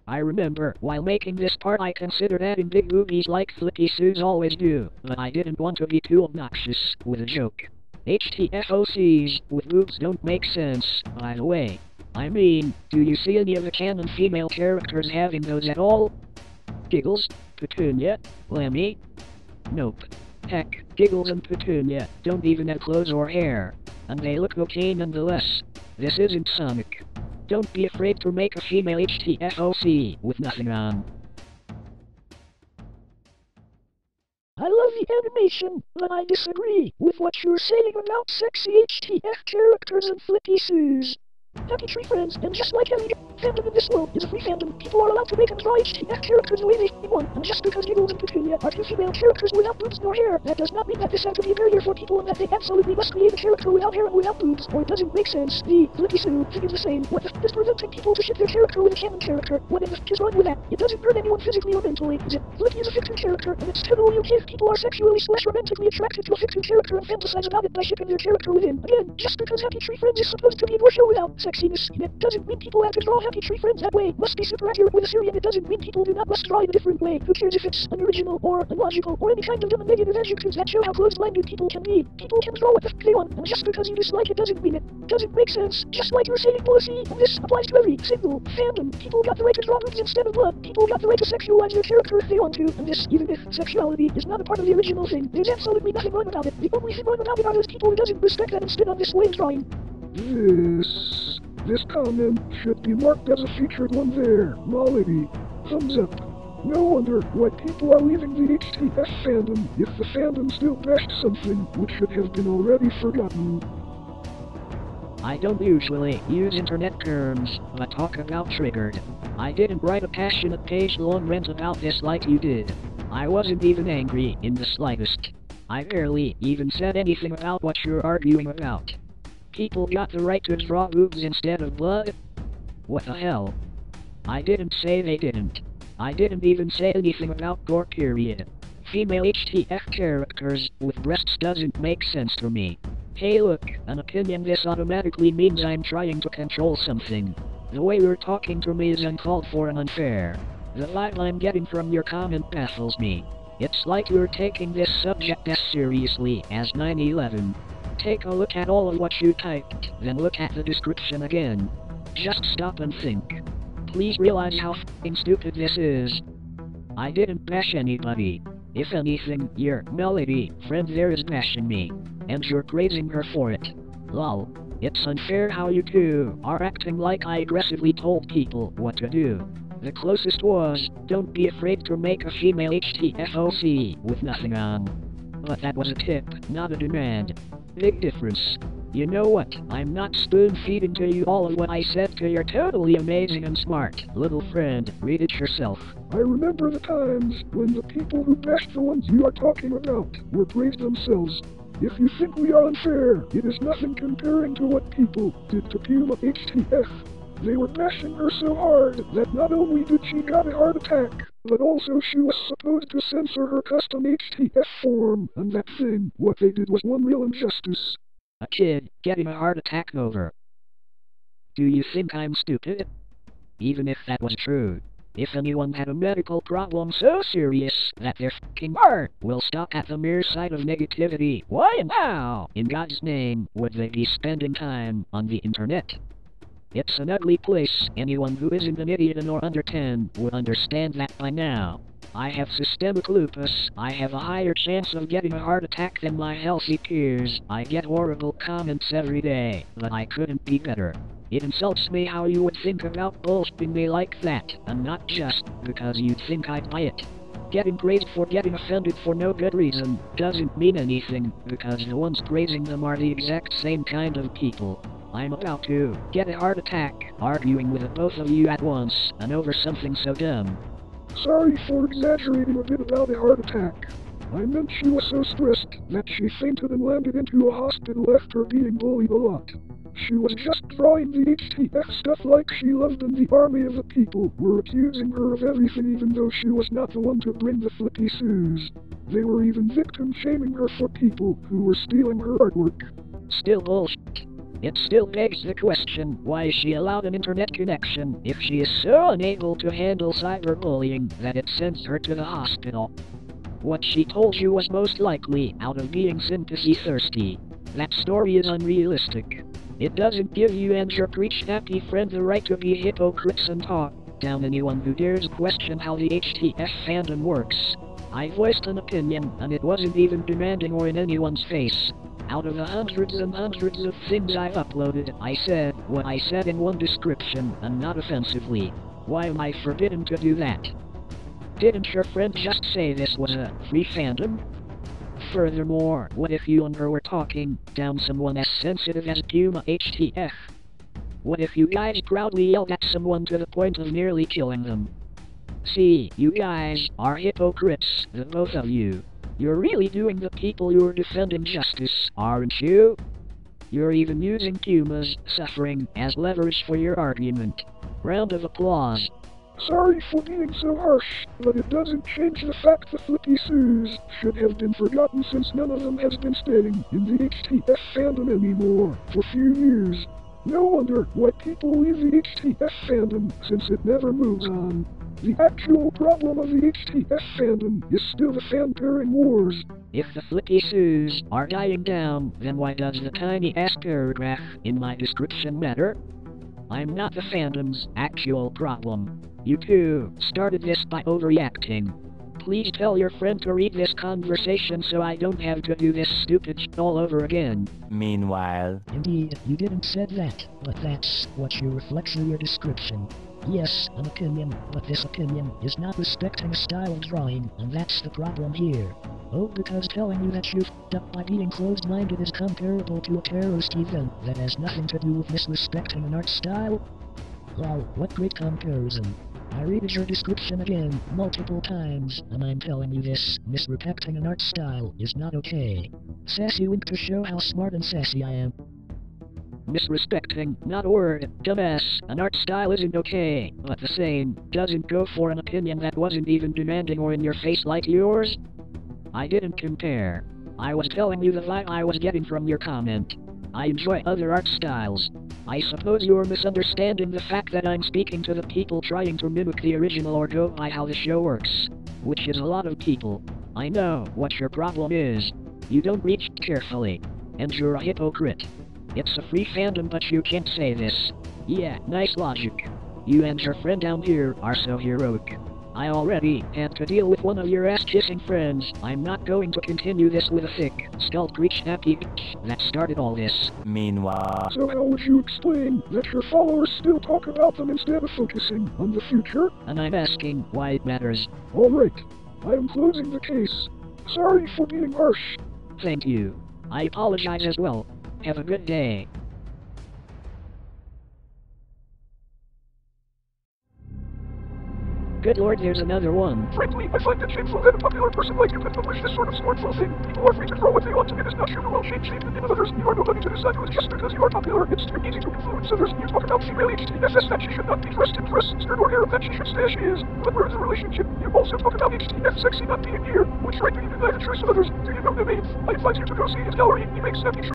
I remember, while making this part I considered adding big boobies like Flippy Sues always do, but I didn't want to be too obnoxious with a joke. HTFOCs with boobs don't make sense, by the way. I mean, do you see any of the canon female characters having those at all? Giggles, Petunia, Lemmy? Nope. Heck, Giggles and Petunia don't even have clothes or hair, and they look okay nonetheless. This isn't Sonic. Don't be afraid to make a female HTFOC with nothing on. I love the animation, but I disagree with what you're saying about sexy HTF characters and Flippy Sues. Happy Tree Friends, and just like every fandom in this world is a free fandom, people are allowed to make and draw HTF characters the way they want, and just because Giggles and Petunia are two female characters without boobs nor hair, that does not mean that this has to be a barrier for people and that they absolutely must create a character without hair and without boobs, or it doesn't make sense. The Flippy Sue thing is the same. What the f is preventing people to ship their character with a canon character? What in the f is wrong with that? It doesn't hurt anyone physically or mentally, is it? Flippy is a fiction character, and it's totally okay if people are sexually/romantically attracted to a fiction character and fantasize about it by shipping their character with him. Again, just because Happy Tree Friends is supposed to be your show without sexiness in it doesn't mean people have to draw Happy Tree Friends that way. Must be super accurate with a series, and it doesn't mean people do not must draw in a different way. Who cares if it's unoriginal or illogical or any kind of dumb and negative adjectives that show how closed-minded people can be? People can draw what the f they want, and just because you dislike it doesn't mean it doesn't make sense. Just like you're saying policy, and this applies to every single fandom. People got the right to draw boobs instead of blood. People got the right to sexualize their character if they want to, and this, even if sexuality is not a part of the original thing, there's absolutely nothing wrong about it. The only thing wrong about it are those people who doesn't respect that and spit on this way of drawing. This comment should be marked as a featured one there. Molly, thumbs up. No wonder why people are leaving the HTF fandom if the fandom still bashed something which should have been already forgotten. I don't usually use internet terms, but talk about triggered. I didn't write a passionate page-long rant about this like you did. I wasn't even angry in the slightest. I barely even said anything about what you're arguing about. People got the right to draw boobs instead of blood? What the hell? I didn't say they didn't. I didn't even say anything about gore period. Female HTF characters with breasts doesn't make sense to me. Hey look, an opinion this automatically means I'm trying to control something. The way you're talking to me is uncalled for and unfair. The vibe I'm getting from your comment baffles me. It's like you're taking this subject as seriously as 9/11. Take a look at all of what you typed, then look at the description again. Just stop and think. Please realize how f***ing stupid this is. I didn't bash anybody. If anything, your Melody friend there is bashing me, and you're praising her for it. Lol. It's unfair how you two are acting like I aggressively told people what to do. The closest was, don't be afraid to make a female HTFOC with nothing on. But that was a tip, not a demand. Big difference. You know what, I'm not spoon-feeding to you all of what I said to your totally amazing and smart little friend. Read it yourself. I remember the times when the people who bashed the ones you are talking about were praised themselves. If you think we are unfair, it is nothing comparing to what people did to Puma HTF. They were bashing her so hard that not only did she got a heart attack, but also she was supposed to censor her custom HTF form, and that thing, what they did was one real injustice. A kid getting a heart attack over. Do you think I'm stupid? Even if that was true, if anyone had a medical problem so serious that their f***ing heart will stop at the mere sight of negativity, why and how, in God's name, would they be spending time on the internet? It's an ugly place. Anyone who isn't an idiot and or under 10 would understand that by now. I have systemic lupus. I have a higher chance of getting a heart attack than my healthy peers. I get horrible comments every day, but I couldn't be better. It insults me how you would think about bullshitting me like that, and not just because you'd think I'd buy it. Getting praised for getting offended for no good reason doesn't mean anything, because the ones praising them are the exact same kind of people. I'm about to get a heart attack, arguing with the both of you at once, and over something so dumb. Sorry for exaggerating a bit about a heart attack. I meant she was so stressed that she fainted and landed into a hospital after being bullied a lot. She was just drawing the HTF stuff like she loved, and the army of the people were accusing her of everything even though she was not the one to bring the Flippy Sues. They were even victim shaming her for people who were stealing her artwork. Still bullshit. It still begs the question, why she allowed an internet connection if she is so unable to handle cyberbullying that it sends her to the hospital. What she told you was most likely out of being sympathy-thirsty. That story is unrealistic. It doesn't give you and your preach-happy friend the right to be hypocrites and talk down anyone who dares question how the HTF fandom works. I voiced an opinion, and it wasn't even demanding or in anyone's face. Out of the hundreds and hundreds of things I've uploaded, I said what I said in one description, and not offensively. Why am I forbidden to do that? Didn't your friend just say this was a free fandom? Furthermore, what if you and her were talking down someone as sensitive as Puma HTF? What if you guys proudly yelled at someone to the point of nearly killing them? See, you guys are hypocrites, the both of you. You're really doing the people you're defending justice, aren't you? You're even using Puma's suffering as leverage for your argument. Round of applause. Sorry for being so harsh, but it doesn't change the fact the Flippy Sues should have been forgotten since none of them has been staying in the HTF fandom anymore for few years. No wonder why people leave the HTF fandom since it never moves on. The actual problem of the HTF fandom is still the fan-pairing wars. If the Flippy Sues are dying down, then why does the tiny-ass paragraph in my description matter? I'm not the fandom's actual problem. You two started this by overreacting. Please tell your friend to read this conversation so I don't have to do this stupid shit all over again. Meanwhile, Indeed, you didn't said that, but that's what you reflect through your description. Yes, an opinion, but this opinion is not respecting a style of drawing, and that's the problem here. Oh, because telling you that you f***ed up by being closed-minded is comparable to a terrorist event that has nothing to do with misrespecting an art style? Wow, what great comparison. I read your description again, multiple times, and I'm telling you this, misrespecting an art style is not okay. Sassy wink to show how smart and sassy I am. Misrespecting, not a word, dumbass. An art style isn't okay, but the same doesn't go for an opinion that wasn't even demanding or in your face like yours. I didn't compare. I was telling you the vibe I was getting from your comment. I enjoy other art styles. I suppose you're misunderstanding the fact that I'm speaking to the people trying to mimic the original or go by how the show works, which is a lot of people. I know what your problem is. You don't reach carefully, and you're a hypocrite. It's a free fandom, but you can't say this. Yeah, nice logic. You and your friend down here are so heroic. I already had to deal with one of your ass-kissing friends. I'm not going to continue this with a thick, skull-preach-happy bitch that started all this. meanwhile, So how would you explain that your followers still talk about them instead of focusing on the future? And I'm asking why it matters. Alright, I am closing the case. Sorry for being harsh. Thank you. I apologize as well. Have a good day. Good lord, there's another one. Frankly, I find it shameful that a popular person like you can publish this sort of scornful thing. People are free to draw what they want, and it is not sure to well shame the opinion of others. You are nobody to decide who is just because you are popular. It's too easy to influence others. You talk about female HTFs that she should not be dressed in dress, skirt, or hair, that she should stay as she is. But where is the relationship? You also talk about HTF sexy not being here. Which right do you deny the choice of others? Do you know the name? I advise you to go see his gallery. He makes happy